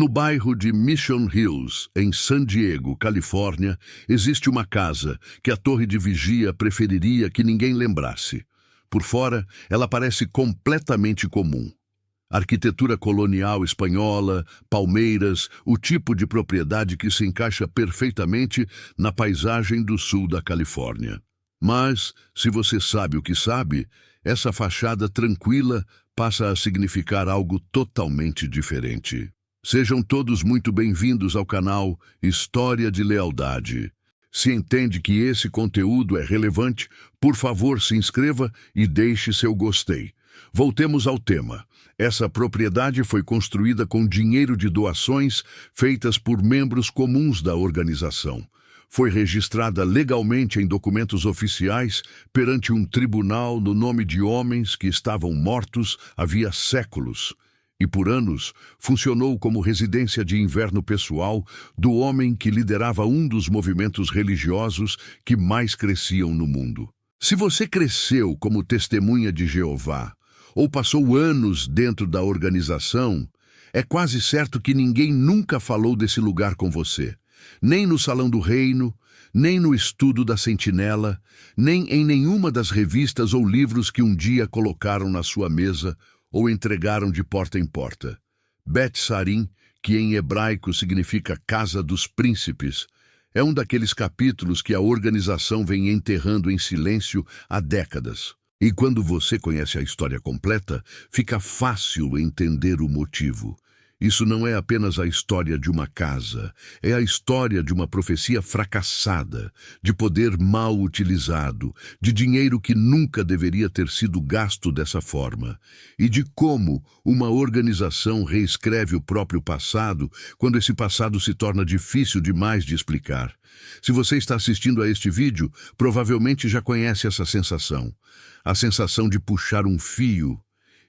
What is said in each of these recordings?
No bairro de Mission Hills, em San Diego, Califórnia, existe uma casa que a torre de vigia preferiria que ninguém lembrasse. Por fora, ela parece completamente comum. Arquitetura colonial espanhola, palmeiras, o tipo de propriedade que se encaixa perfeitamente na paisagem do sul da Califórnia. Mas, se você sabe o que sabe, essa fachada tranquila passa a significar algo totalmente diferente. Sejam todos muito bem-vindos ao canal História de Lealdade. Se entende que esse conteúdo é relevante, por favor se inscreva e deixe seu gostei. Voltemos ao tema. Essa propriedade foi construída com dinheiro de doações feitas por membros comuns da organização. Foi registrada legalmente em documentos oficiais perante um tribunal no nome de homens que estavam mortos havia séculos. E por anos funcionou como residência de inverno pessoal do homem que liderava um dos movimentos religiosos que mais cresciam no mundo. Se você cresceu como testemunha de Jeová, ou passou anos dentro da organização, é quase certo que ninguém nunca falou desse lugar com você. Nem no Salão do Reino, nem no estudo da Sentinela, nem em nenhuma das revistas ou livros que um dia colocaram na sua mesa ou entregaram de porta em porta. Bet Sarim, que em hebraico significa Casa dos Príncipes, é um daqueles capítulos que a organização vem enterrando em silêncio há décadas. E quando você conhece a história completa, fica fácil entender o motivo. Isso não é apenas a história de uma casa, é a história de uma profecia fracassada, de poder mal utilizado, de dinheiro que nunca deveria ter sido gasto dessa forma, e de como uma organização reescreve o próprio passado quando esse passado se torna difícil demais de explicar. Se você está assistindo a este vídeo, provavelmente já conhece essa sensação. A sensação de puxar um fio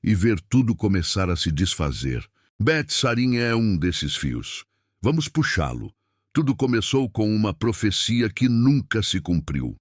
e ver tudo começar a se desfazer. Bet Sarim é um desses fios. Vamos puxá-lo. Tudo começou com uma profecia que nunca se cumpriu.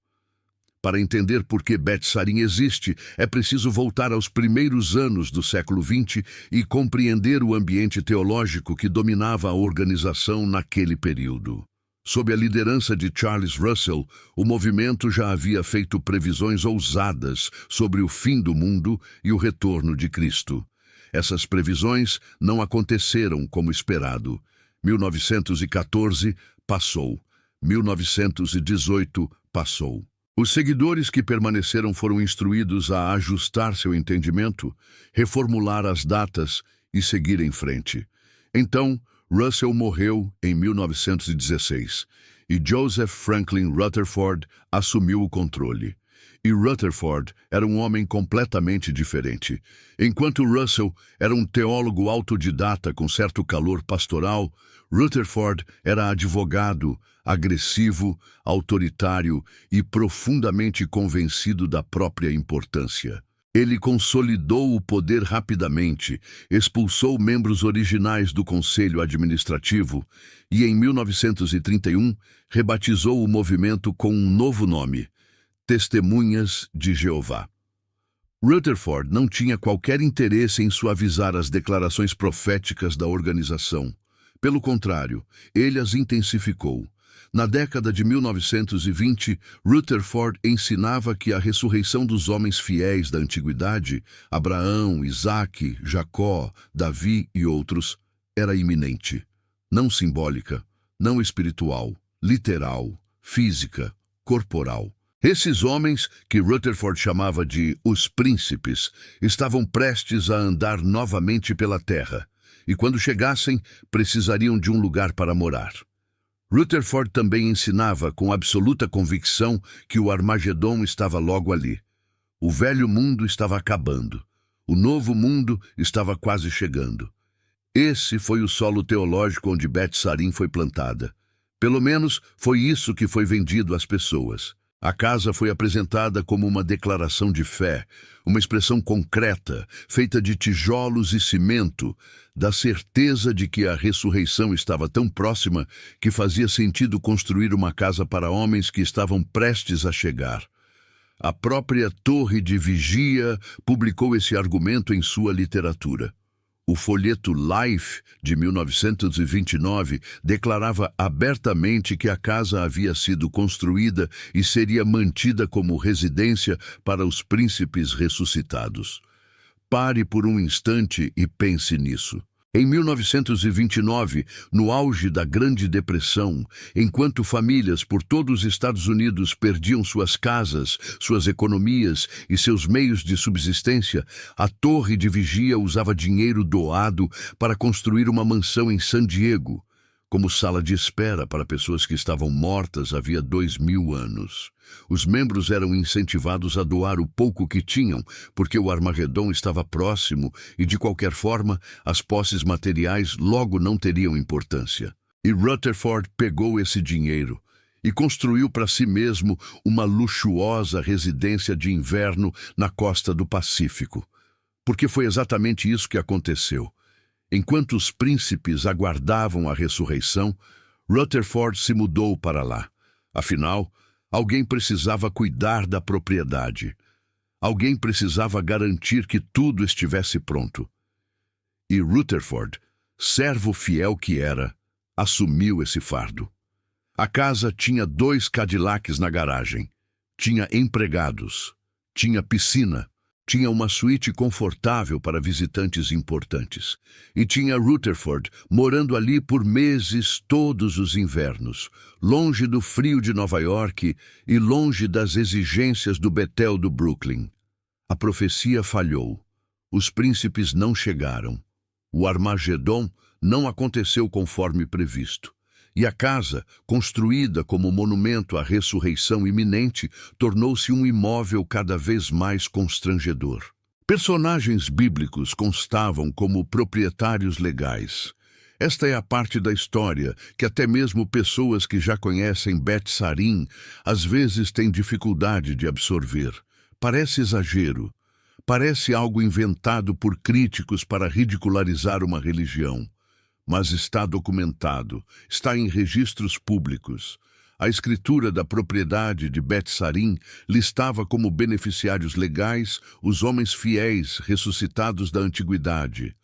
Para entender por que Bet Sarim existe, é preciso voltar aos primeiros anos do século XX e compreender o ambiente teológico que dominava a organização naquele período. Sob a liderança de Charles Russell, o movimento já havia feito previsões ousadas sobre o fim do mundo e o retorno de Cristo. Essas previsões não aconteceram como esperado. 1914 passou. 1918 passou. Os seguidores que permaneceram foram instruídos a ajustar seu entendimento, reformular as datas e seguir em frente. Então, Russell morreu em 1916 e Joseph Franklin Rutherford assumiu o controle. E Rutherford era um homem completamente diferente. Enquanto Russell era um teólogo autodidata com certo calor pastoral, Rutherford era advogado, agressivo, autoritário e profundamente convencido da própria importância. Ele consolidou o poder rapidamente, expulsou membros originais do Conselho Administrativo e, em 1931, rebatizou o movimento com um novo nome: Testemunhas de Jeová. Rutherford não tinha qualquer interesse em suavizar as declarações proféticas da organização. Pelo contrário, ele as intensificou. Na década de 1920, Rutherford ensinava que a ressurreição dos homens fiéis da antiguidade, Abraão, Isaque, Jacó, Davi e outros, era iminente. Não simbólica, não espiritual, literal, física, corporal. Esses homens, que Rutherford chamava de os príncipes, estavam prestes a andar novamente pela terra, e quando chegassem, precisariam de um lugar para morar. Rutherford também ensinava com absoluta convicção que o Armagedon estava logo ali. O velho mundo estava acabando. O novo mundo estava quase chegando. Esse foi o solo teológico onde Bet Sarim foi plantada. Pelo menos foi isso que foi vendido às pessoas. A casa foi apresentada como uma declaração de fé, uma expressão concreta, feita de tijolos e cimento, da certeza de que a ressurreição estava tão próxima que fazia sentido construir uma casa para homens que estavam prestes a chegar. A própria Torre de Vigia publicou esse argumento em sua literatura. O folheto Life, de 1929, declarava abertamente que a casa havia sido construída e seria mantida como residência para os príncipes ressuscitados. Pare por um instante e pense nisso. Em 1929, no auge da Grande Depressão, enquanto famílias por todos os Estados Unidos perdiam suas casas, suas economias e seus meios de subsistência, a Torre de Vigia usava dinheiro doado para construir uma mansão em San Diego, como sala de espera para pessoas que estavam mortas havia 2000 anos. Os membros eram incentivados a doar o pouco que tinham, porque o Armagedon estava próximo e, de qualquer forma, as posses materiais logo não teriam importância. E Rutherford pegou esse dinheiro e construiu para si mesmo uma luxuosa residência de inverno na costa do Pacífico. Porque foi exatamente isso que aconteceu. Enquanto os príncipes aguardavam a ressurreição, Rutherford se mudou para lá. Afinal, alguém precisava cuidar da propriedade. Alguém precisava garantir que tudo estivesse pronto. E Rutherford, servo fiel que era, assumiu esse fardo. A casa tinha 2 Cadillacs na garagem, tinha empregados, tinha piscina, tinha uma suíte confortável para visitantes importantes. E tinha Rutherford morando ali por meses todos os invernos, longe do frio de Nova York e longe das exigências do Betel do Brooklyn. A profecia falhou. Os príncipes não chegaram. O Armagedon não aconteceu conforme previsto. E a casa, construída como monumento à ressurreição iminente, tornou-se um imóvel cada vez mais constrangedor. Personagens bíblicos constavam como proprietários legais. Esta é a parte da história que até mesmo pessoas que já conhecem Bet Sarim às vezes têm dificuldade de absorver. Parece exagero. Parece algo inventado por críticos para ridicularizar uma religião. Mas está documentado, está em registros públicos. A escritura da propriedade de Bet Sarim listava como beneficiários legais os homens fiéis ressuscitados da antiguidade: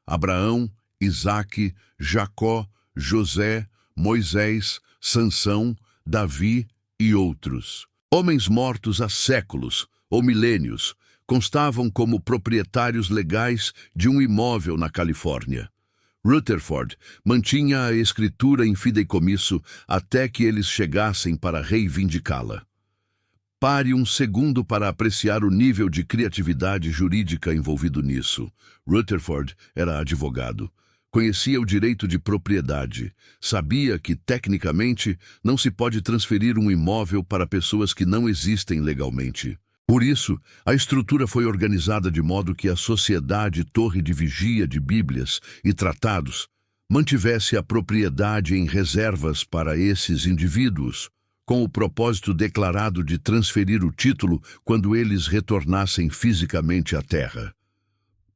Abraão, Isaque, Jacó, José, Moisés, Sansão, Davi e outros. Homens mortos há séculos ou milênios constavam como proprietários legais de um imóvel na Califórnia. Rutherford mantinha a escritura em fideicomisso até que eles chegassem para reivindicá-la. Pare um segundo para apreciar o nível de criatividade jurídica envolvido nisso. Rutherford era advogado. Conhecia o direito de propriedade. Sabia que, tecnicamente, não se pode transferir um imóvel para pessoas que não existem legalmente. Por isso, a estrutura foi organizada de modo que a Sociedade Torre de Vigia de Bíblias e Tratados mantivesse a propriedade em reservas para esses indivíduos, com o propósito declarado de transferir o título quando eles retornassem fisicamente à Terra.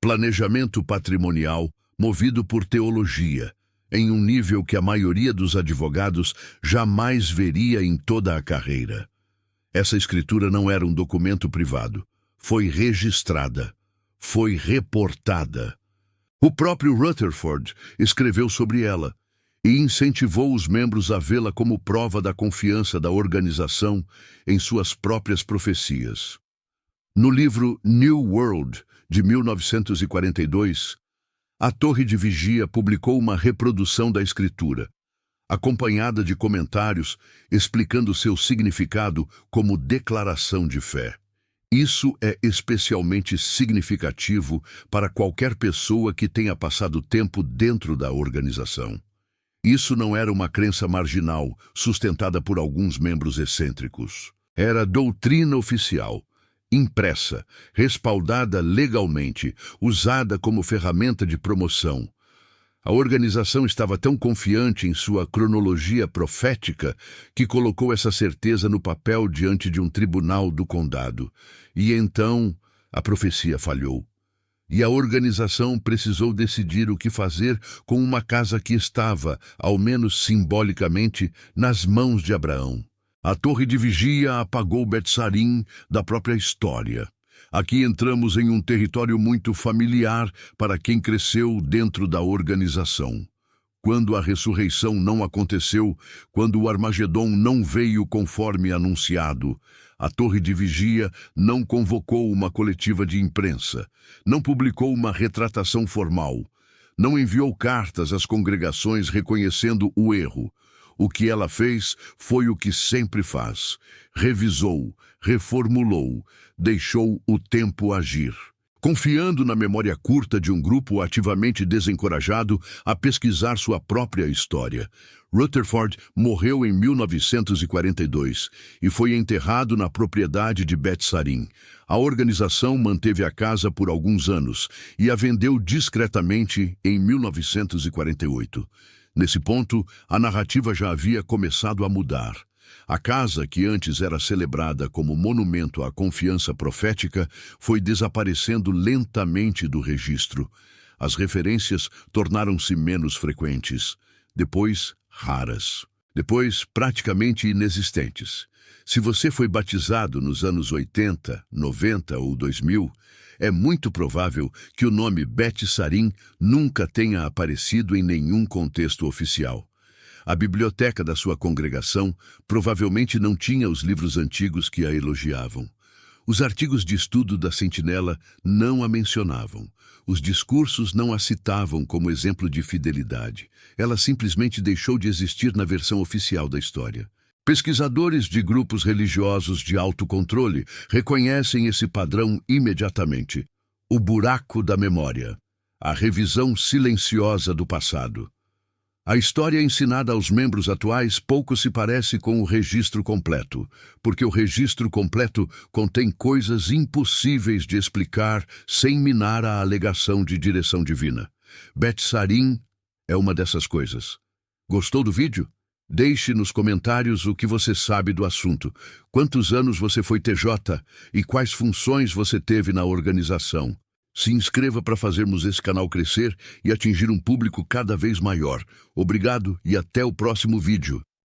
Planejamento patrimonial movido por teologia, em um nível que a maioria dos advogados jamais veria em toda a carreira. Essa escritura não era um documento privado. Foi registrada. Foi reportada. O próprio Rutherford escreveu sobre ela e incentivou os membros a vê-la como prova da confiança da organização em suas próprias profecias. No livro New World, de 1942, a Torre de Vigia publicou uma reprodução da escritura, acompanhada de comentários explicando seu significado como declaração de fé. Isso é especialmente significativo para qualquer pessoa que tenha passado tempo dentro da organização. Isso não era uma crença marginal, sustentada por alguns membros excêntricos. Era doutrina oficial, impressa, respaldada legalmente, usada como ferramenta de promoção. A organização estava tão confiante em sua cronologia profética que colocou essa certeza no papel diante de um tribunal do condado. E então a profecia falhou. E a organização precisou decidir o que fazer com uma casa que estava, ao menos simbolicamente, nas mãos de Abraão. A Torre de Vigia apagou Bet Sarim da própria história. Aqui entramos em um território muito familiar para quem cresceu dentro da organização. Quando a ressurreição não aconteceu, quando o Armagedon não veio conforme anunciado, a torre de vigia não convocou uma coletiva de imprensa, não publicou uma retratação formal, não enviou cartas às congregações reconhecendo o erro. O que ela fez foi o que sempre faz: revisou, reformulou, deixou o tempo agir. Confiando na memória curta de um grupo ativamente desencorajado a pesquisar sua própria história. Rutherford morreu em 1942 e foi enterrado na propriedade de Bet Sarim. A organização manteve a casa por alguns anos e a vendeu discretamente em 1948. Nesse ponto, a narrativa já havia começado a mudar. A casa, que antes era celebrada como monumento à confiança profética, foi desaparecendo lentamente do registro. As referências tornaram-se menos frequentes, depois raras, depois praticamente inexistentes. Se você foi batizado nos anos 80, 90 ou 2000, é muito provável que o nome Bet Sarim nunca tenha aparecido em nenhum contexto oficial. A biblioteca da sua congregação provavelmente não tinha os livros antigos que a elogiavam. Os artigos de estudo da Sentinela não a mencionavam. Os discursos não a citavam como exemplo de fidelidade. Ela simplesmente deixou de existir na versão oficial da história. Pesquisadores de grupos religiosos de autocontrole reconhecem esse padrão imediatamente. O buraco da memória. A revisão silenciosa do passado. A história ensinada aos membros atuais pouco se parece com o registro completo, porque o registro completo contém coisas impossíveis de explicar sem minar a alegação de direção divina. Bet Sarim é uma dessas coisas. Gostou do vídeo? Deixe nos comentários o que você sabe do assunto. Quantos anos você foi TJ e quais funções você teve na organização? Se inscreva para fazermos esse canal crescer e atingir um público cada vez maior. Obrigado e até o próximo vídeo.